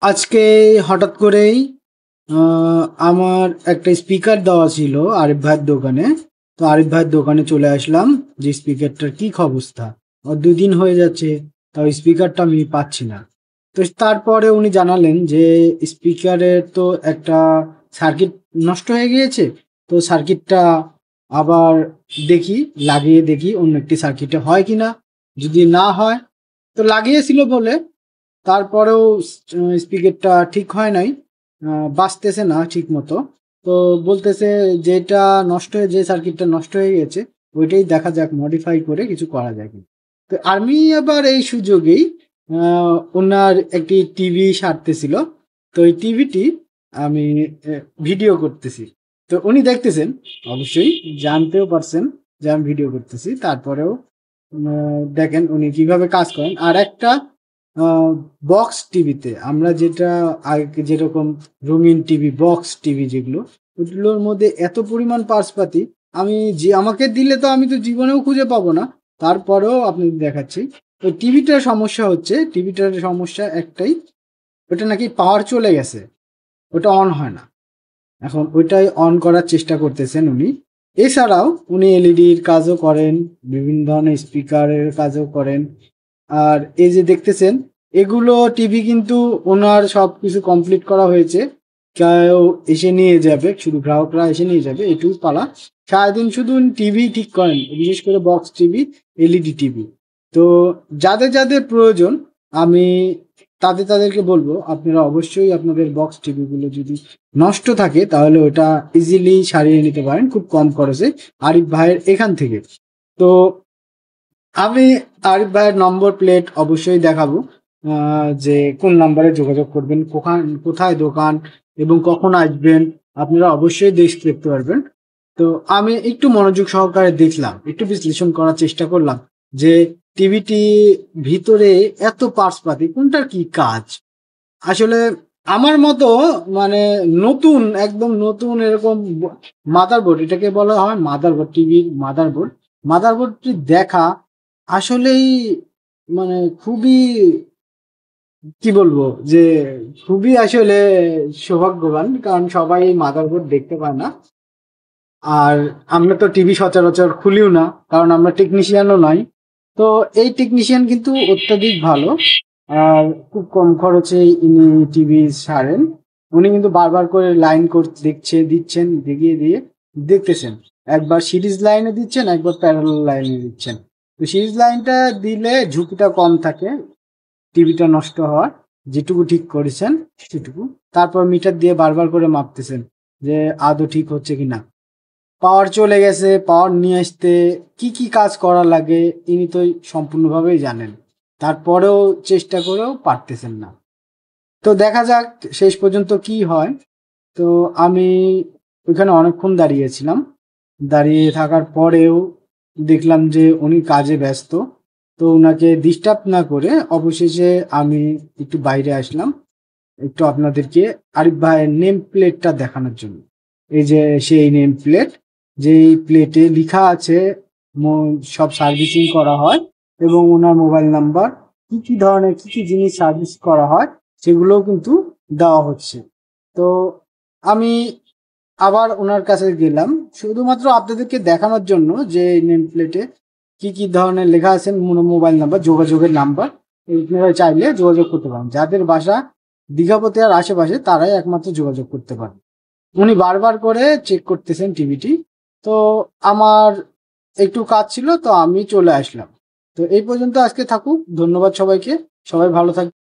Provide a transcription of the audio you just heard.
আজকে হঠাৎ করেই আমার একটা স্পিকার দেওয়া ছিল আরিফ ভাইয়ের দোকানে। তো আরিফ ভাইয়ের দোকানে চলে আসলাম যে স্পিকারটার কি অবস্থা। 2 দিন হয়ে যাচ্ছে, তাও স্পিকারটা আমি পাচ্ছি না। তো তারপরে উনি জানালেন যে স্পিকারের তো একটা সার্কিট নষ্ট হয়ে গিয়েছে। তো সার্কিটটা আবার লাগিয়ে দেখি অন্য একটি সার্কিটে হয় কিনা। যদি না হয়, তো লাগিয়েছিল বলে তারপরেও স্পিকারটা ঠিক হয় নাই, বাজতেছে না ঠিক মতো। তো বলতেছে যেটা নষ্ট হয়ে যে সার্কিটটা নষ্ট হয়ে গেছে ওইটাই দেখা যাক, মডিফাই করে কিছু করা যায় কি। তো আমি আবার এই সুযোগেই ওনার একটি টিভি সারতেছিল। তো এই টিভিটি আমি ভিডিও করতেছি। তো উনি দেখতেছেন, অবশ্যই জানতেও পারছেন যে আমি ভিডিও করতেছি। তারপরেও দেখেন উনি কিভাবে কাজ করেন। আর একটা বক্স টিভিতে আমরা যেটা আগে যেরকম রঙিন টিভি, বক্স টিভি যেগুলো, ওগুলোর মধ্যে এত পরিমাণ পার্টসপাতি আমি যে আমাকে দিলে তো আমি তো জীবনেও খুঁজে পাবো না। তারপরেও আপনাদের দেখাচ্ছি। ওই টিভিটার সমস্যা হচ্ছে, টিভিটার সমস্যা একটাই, ওটা নাকি পাওয়ার চলে গেছে, ওটা অন হয় না। এখন ওইটাই অন করার চেষ্টা করতেছেন উনি। এছাড়াও উনি এলইডির কাজও করেন, বিভিন্ন ধরনের স্পিকারের কাজও করেন। আর এই যে দেখতেছেন এগুলো টিভি কিন্তু ওনার সব কিছু কমপ্লিট করা হয়েছে। কেউ এসে নিয়ে যাবে, শুধু গ্রাহকরা এসে নিয়ে যাবে, এটুকু পালা। সারাদিন শুধু টিভি ঠিক করেন, বিশেষ করে বক্স টিভি, এলইডি টিভি। তো যাদের যাদের প্রয়োজন আমি তাদেরকে বলবো আপনারা অবশ্যই আপনাদের বক্স টিভিগুলো যদি নষ্ট থাকে তাহলে ওটা ইজিলি সারিয়ে নিতে পারেন খুব কম খরচে আরিফ ভাইয়ের এখান থেকে। তো আমি আরিফ ভাইয়ের নম্বর প্লেট অবশ্যই দেখাবো, যে কোন নাম্বারে যোগাযোগ করবেন, কোথায় দোকান এবং কখন আসবেন, আপনারা অবশ্যই দেখতে পারবেন। তো আমি একটু মনোযোগ সহকারে দেখলাম, একটু বিশ্লেষণ করার চেষ্টা করলাম যে টিভিটি ভিতরে এত পার্টস পাতি কোনটার কি কাজ। আসলে আমার মতো মানে নতুন, একদম নতুন এরকম মাদারবোর্ড, এটাকে বলা হয় মাদারবোর্ড, টিভির মাদারবোর্ড। মাদারবোর্ডটি দেখা আসলেই মানে খুবই, কি বলবো যে খুবই আসলে সৌভাগ্যবান, কারণ সবাই মাদারবোর্ড দেখতে পায় না। আর আমরা তো টিভি সচরাচর খুলিও না, কারণ আমরা টেকনিশিয়ানও নয়। তো এই টেকনিশিয়ান কিন্তু অত্যাধিক ভালো, আর খুব কম খরচে ইনি টিভি সারেন। উনি কিন্তু বারবার করে লাইন দিচ্ছেন, দেখিয়ে দিয়ে দেখতেছেন। একবার সিরিজ লাইনে দিচ্ছেন, একবার প্যারালাল লাইনে দিচ্ছেন। তো সিরিজ লাইনটা দিলে ঝুঁকিটা কম থাকে টিভিটা নষ্ট হওয়ার, যেটুকু ঠিক করেছেন সেটুকু। তারপর মিটার দিয়ে বারবার করে মাপতেছেন যে আদৌ ঠিক হচ্ছে কিনা। পাওয়ার চলে গেছে, পাওয়ার নিয়ে আসতে কি কি কাজ করা লাগে ইনি তো সম্পূর্ণভাবেই জানেন। তারপরেও চেষ্টা করেও পারতেছেন না। তো দেখা যাক শেষ পর্যন্ত কি হয়। তো আমি ওইখানে অনেকক্ষণ দাঁড়িয়েছিলাম, দাঁড়িয়ে থাকার পরেও দেখলাম যে উনি কাজে ব্যস্ত। তো ওনাকে ডিস্টার্ব না করে অবশেষে আমি একটু বাইরে আসলাম, একটু আপনাদেরকে আরিফ ভাইয়ের নেম প্লেটটা দেখানোর জন্য। এই যে সেই নেম প্লেট, যেই প্লেটে লেখা আছে সব সার্ভিসিং করা হয় এবং ওনার মোবাইল নাম্বার, কি কি ধরনের কি কি জিনিস সার্ভিস করা হয় সেগুলোও কিন্তু দেওয়া হচ্ছে। তো আমি আবার ওনার কাছে গেলাম শুধুমাত্র আপনাদেরকে দেখানোর জন্য যে নেম প্লেটে কি কি ধরনের লেখা আছে, মোবাইল নাম্বার, যোগাযোগের নাম্বার। আপনারা চাইলে যোগাযোগ করতে পারেন, যাদের বাসা দীঘাপতি আর আশেপাশে তারাই একমাত্র যোগাযোগ করতে পারেন। উনি বারবার করে চেক করতেছেন টিভিটি। তো আমার একটু কাজ ছিল, তো আমি চলে আসলাম। তো এই পর্যন্ত আজকে থাকুক, ধন্যবাদ সবাইকে, সবাই ভালো থাকবে।